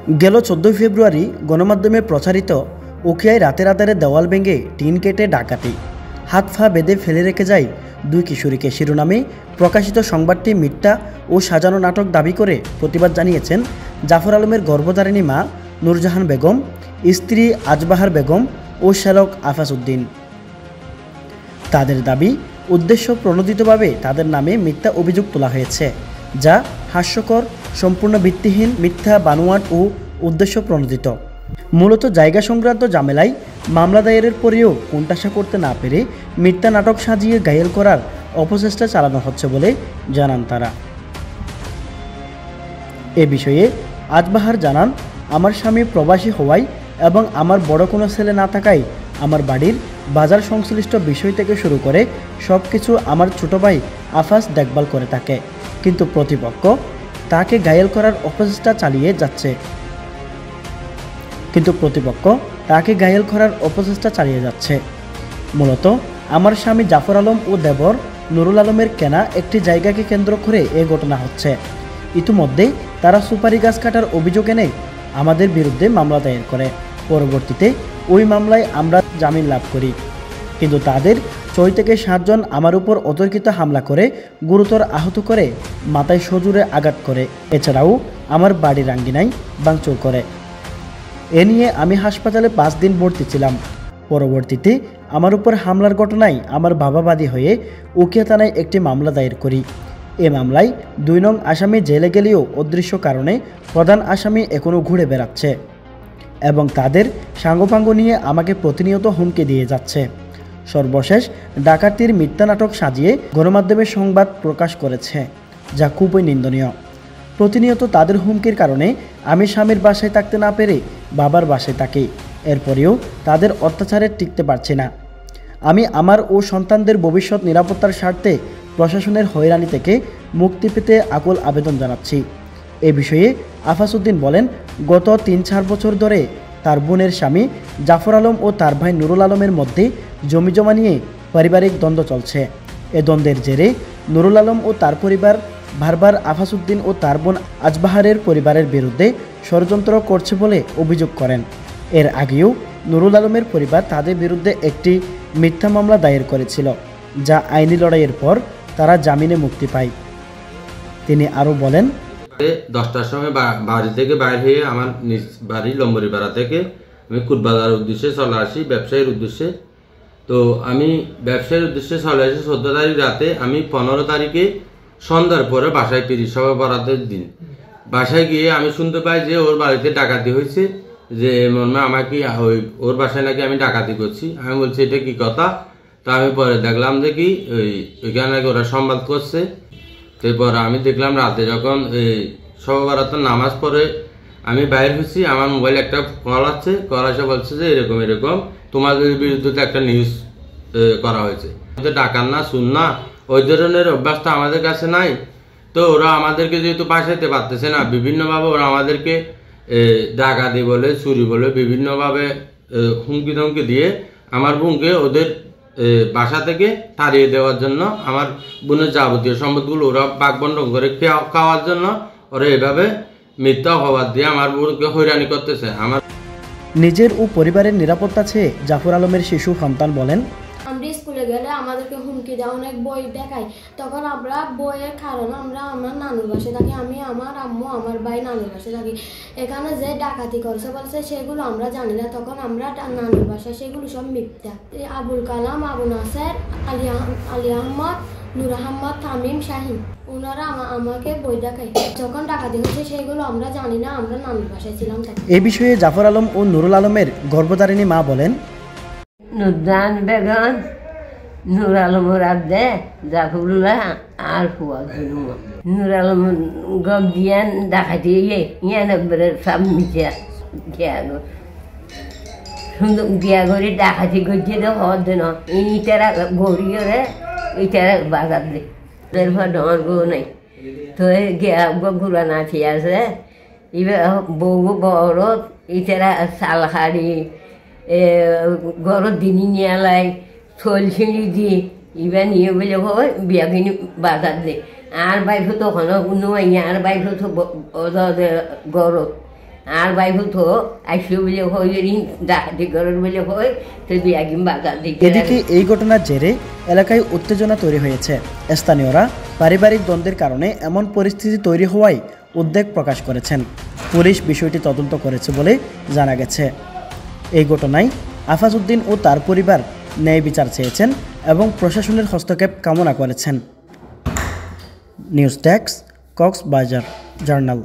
গেল 14 ফেব্রুয়ারি গণমাধ্যমে প্রচারিত উখিয়ায় রাতের আধারে দেওয়াল ভেঙে টিন কেটে ডাকাতি, হাত পা বেঁধে ফেলে রেখে যায় দুই কিশোরীকে শিরোনামে প্রকাশিত সংবাদটি মিথ্যা ও সাজানো নাটক দাবি করে প্রতিবাদ জানিয়েছেন জাফর আলমের গর্ভধারিণী মা নূরজাহান বেগম, স্ত্রী আজবাহার বেগম ও শ্যালক আফাস উদ্দিন। তাদের দাবি, উদ্দেশ্য প্রণোদিতভাবে তাদের নামে মিথ্যা অভিযোগ তোলা হয়েছে, যা হাস্যকর, সম্পূর্ণ ভিত্তিহীন, মিথ্যা, বানোয়াট ও উদ্দেশ্য প্রণোদিত। মূলত জায়গা সংক্রান্ত ঝামেলায় মামলা দায়েরের পরেও কোণঠাসা করতে না পেরে মিথ্যা নাটক সাজিয়ে ঘায়েল করার অপচেষ্টা চালানো হচ্ছে বলে জানান তারা। এ বিষয়ে আজবাহার জানান, আমার স্বামী প্রবাসী হওয়ায় এবং আমার বড় কোনো ছেলে না থাকায় আমার বাড়ির বাজার সংশ্লিষ্ট বিষয় থেকে শুরু করে সব কিছু আমার ছোট ভাই আফাস দেখভাল করে থাকে, কিন্তু প্রতিপক্ষ তাকে ঘায়েল করার অপচেষ্টা চালিয়ে যাচ্ছে। মূলত আমার স্বামী জাফর আলম ও দেবর নুরুল আলমের কেনা একটি জায়গাকে কেন্দ্র করে এ ঘটনা হচ্ছে। ইতিমধ্যে তারা সুপারি গাছ কাটার অভিযোগ এনে আমাদের বিরুদ্ধে মামলা দায়ের করে। পরবর্তীতে ওই মামলায় আমরা জামিন লাভ করি, কিন্তু তাদের 6 থেকে 7 জন আমার উপর অতর্কিত হামলা করে গুরুতর আহত করে, মাথায় সজোরে আঘাত করে, এছাড়াও আমার বাড়ির আঙ্গিনায় ভাঙচুর করে। এ নিয়ে আমি হাসপাতালে 5 দিন ভর্তি ছিলাম। পরবর্তীতে আমার উপর হামলার ঘটনায় আমার বাবা বাদী হয়ে উখিয়া থানায় একটি মামলা দায়ের করি। এ মামলায় 2 নং আসামি জেলে গেলেও অদৃশ্য কারণে প্রধান আসামি এখনও ঘুরে বেড়াচ্ছে এবং তাদের সাঙ্গপাঙ্গ নিয়ে আমাকে প্রতিনিয়ত হুমকি দিয়ে যাচ্ছে। সর্বশেষ ডাকাতির মিথ্যা নাটক সাজিয়ে গণমাধ্যমে সংবাদ প্রকাশ করেছে, যা খুবই নিন্দনীয়। প্রতিনিয়ত তাদের হুমকির কারণে আমি স্বামীর বাসায় থাকতে না পেরে বাবার বাসায় থাকি। এরপরেও তাদের অত্যাচারে টিকতে পারছি না। আমি আমার ও সন্তানদের ভবিষ্যৎ নিরাপত্তার স্বার্থে প্রশাসনের হয়রানি থেকে মুক্তি পেতে আকুল আবেদন জানাচ্ছি। এ বিষয়ে আফাস উদ্দিন বলেন, গত 3-4 বছর ধরে তার বোনের স্বামী জাফর আলম ও তার ভাই নুরুল আলমের মধ্যে জমিজমা নিয়ে পারিবারিক দ্বন্দ্ব চলছে। এ দ্বন্দ্বের জেরে নুরুল আলম ও তার পরিবার বারবার আফাস উদ্দিন ও তার বোন আজবাহারের পরিবারের বিরুদ্ধে ষড়যন্ত্র করছে বলে অভিযোগ করেন। এর আগেও নুরুল আলমের পরিবার তাদের বিরুদ্ধে একটি মিথ্যা মামলা দায়ের করেছিল, যা আইনি লড়াইয়ের পর তারা জামিনে মুক্তি পায়। তিনি আরও বলেন, 10টার সময় বাড়ি থেকে বাইর হয়ে আমার নিজ বাড়ি লম্বরিপাড়া থেকে আমি কুটবাজার উদ্দেশ্যে চলে আসি ব্যবসায়ীর উদ্দেশ্যে। তো আমি ব্যবসায়ীর উদ্দেশ্যে চলে আসি 14 তারিখ রাতে। আমি 15 তারিখে সন্ধ্যার পরে বাসায় ফিরি, সবাই বরাতের দিন। বাসায় গিয়ে আমি শুনতে পাই যে ওর বাড়িতে ডাকাতি হয়েছে, যে মর্মে আমাকে ওর বাসায় নাকি আমি ডাকাতি করছি। আমি বলছি এটা কি কথা? তা আমি পরে দেখলাম যে কি ওইখানে নাকি ওরা সংবাদ করছে। তারপর আমি দেখলাম রাতে যখন সবে বরাতের নামাজ পড়ে আমি বাইরে হয়েছি, আমার মোবাইলে একটা কল আসছে। কল আসে বলছে যে এরকম এরকম তোমাদের বিরুদ্ধে একটা নিউজ করা হয়েছে। ডাকার না, শুন না, ওই ধরনের অভ্যাসটা আমাদের কাছে নাই। তো ওরা আমাদেরকে যেহেতু বাঁচাইতে পারতেছে না, বিভিন্নভাবে ওরা আমাদেরকে ডাকাতি বলে, চুরি বলে বিভিন্নভাবে হুমকি ধমকি দিয়ে আমার বোনকে ওদের বাসা থেকে তাড়িয়ে দেওয়ার জন্য, আমার বোনের যাবতীয় সম্পদগুলো ওরা বাগবন্টন করে খাওয়ার জন্য ওরা এভাবে মিথ্যা অপবাদ দিয়ে আমার বোনকে হয়রানি করতেছে। আমার নিজের ও পরিবারের নিরাপত্তা চেয়ে জাফর আলমের শিশু সন্তান বলেন, আমরা স্কুলে গেলে আমাদেরকে হুমকি দেয়, অনেক বই দেখায়। তখন আমরা বইয়ের কারণে আমরা আমার নানুর বাসায় থাকি, আমি আমার আম্মু আমার ভাই নানুর বাসায় থাকি। এখানে যে ডাকাতি করছে বলছে সেগুলো আমরা জানি না। তখন আমরা নানুর বাসায়, সেগুলো সব মিথ্যা। আবুল কালাম, আবু নাসের, আলী আহমদ, নূর আহমদ, তামিম, শাহিন, ওনারা আমাকে বই দেখায়। যখন ডাকাতি হচ্ছে সেগুলো আমরা জানি না, আমরা নানুর বাসায় ছিলাম। এ বিষয়ে জাফর আলম ও নুরুল আলমের গর্ভধারিণী মা বলেন, নুরজাহান বেগম, নূর আলমের আব্দে জাফরুল্লাহ আর ফুয়া নূর আলম গপ দিয়ান ডাকাতি ইয়ান একবারে সব মিশে সুন্দর গিয়া ঘরে ডাকাতি করছে তো হওয়ার জন্য ইটারা গড়িয়ে ইটারা বাজার দে এরপর ডর গো নাই। তো গিয়া ঘুরা নাচি আছে এবার বউ গরত ইটারা শাল শাড়ি গরত দিনই নিয়ে লাই শোল ছিঁড়ি দি ইবা নিয়ে বলে হয় বিয়াখিনি বাজার দে। আর বাইফো তখন কোনো আর বাইফো তো গরত আর বাইফু তো আইসি বলে হই ডাকাতি করার বলে হই তো দুই একদিন বাজার দিকে এদিকে এই ঘটনার জেরে এলাকায় উত্তেজনা তৈরি হয়েছে। স্থানীয়রা পারিবারিক দ্বন্দ্বের কারণে এমন পরিস্থিতি তৈরি হওয়ায় উদ্বেগ প্রকাশ করেছেন। পুলিশ বিষয়টি তদন্ত করেছে বলে জানা গেছে। এই ঘটনায় আফাজ উদ্দিন ও তার পরিবার ন্যায় বিচার চেয়েছেন এবং প্রশাসনের হস্তক্ষেপ কামনা করেছেন। News desk, Cox's Bazar journal.